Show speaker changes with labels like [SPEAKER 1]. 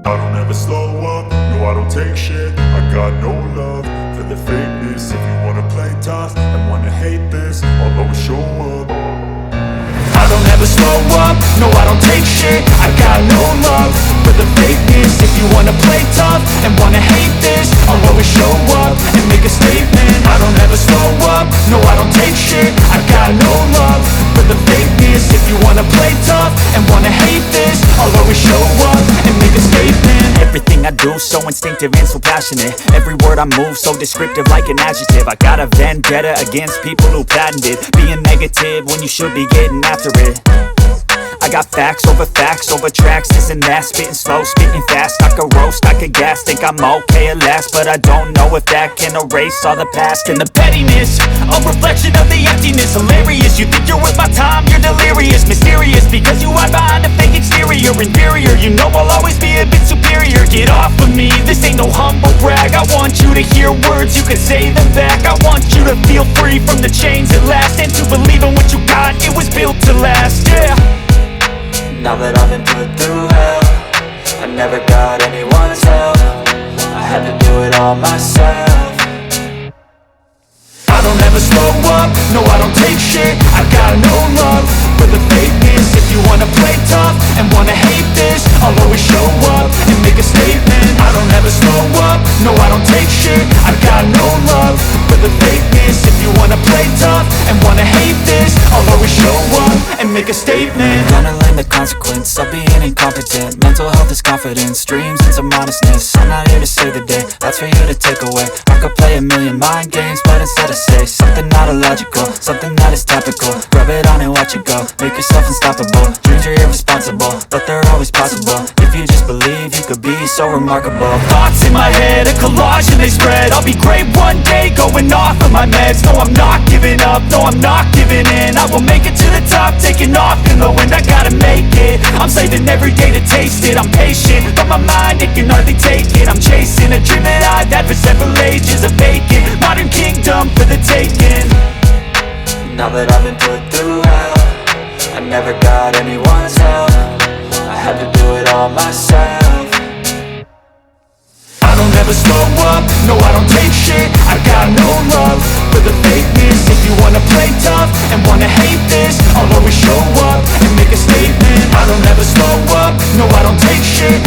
[SPEAKER 1] I don't ever slow up, no I don't take shit. I got no love for the fakeness. If you wanna play tough and wanna hate this, I'll always show up.
[SPEAKER 2] I don't ever slow up, no I don't take shit. I got no love for the fakeness. If you wanna play tough and wanna hate this, I'll always show up and make a statement. I don't ever slow up, no I don't take shit. I got no love for the fakeness. If you wanna play tough and wanna hate this, I'll always show up and make a statement. Everything I do so instinctive and so passionate. Every word I move so descriptive like an adjective. I got a vendetta against people who patented being negative when you should be getting after it. I got facts over tracks, this and that. Spitting slow, spitting fast, I could roast, I could gas. Think I'm okay at last, but I don't know if that can erase all the past. And the pettiness, a reflection of the emptiness. Hilarious, you think you're worth my time, you're delirious. Mysterious, because you hide behind a fake exterior. Inferior, you know I'll always be a bit superior. Get off of me, this ain't no humble brag. I want you to hear words, you can say them back. I want you to feel free from the chains at last, and to believe in what you got, it was built to last, yeah.
[SPEAKER 3] Now that I've been put through hell, I never got anyone's help. I had to do it all myself.
[SPEAKER 2] I don't ever slow up, no I don't take shit. I got no love for the fakeness. If you wanna play tough and wanna hate this, I'll always show up and make a statement. I don't ever slow up, no I don't take shit. I got no love for the fakeness. If you wanna play tough and wanna hate this, I'll always show up and make a statement.
[SPEAKER 3] Gonna learn the consequence of being incompetent. Mental health is confidence, dreams and some modestness. I'm not here to save the day, that's for you to take away. I could play a million mind games, but instead I say something not illogical, something that is topical. Rub it on and watch it go, make yourself unstoppable. Dreams are irresponsible, but they're always possible. If you just believe, you could be so remarkable.
[SPEAKER 2] Thoughts in my head, a collage and they spread. I'll be great one day, going off of my meds. No, I'm not giving up, no, I'm not giving in. I will make it to the top, taking off in the wind. I gotta make it, I'm saving every day to taste it. I'm patient, but my mind, it can hardly take it. I'm chasing a dream that I've had for several ages. A vacant, modern kingdom for the taking.
[SPEAKER 3] Now that I've been put through hell, I never got anyone's help. I had to do it all myself.
[SPEAKER 2] I don't ever slow up, no I don't take shit. I got no love for the fakeness. If you wanna play tough and wanna hate this, I'll always show up and make a statement. I don't ever slow up, no I don't take shit.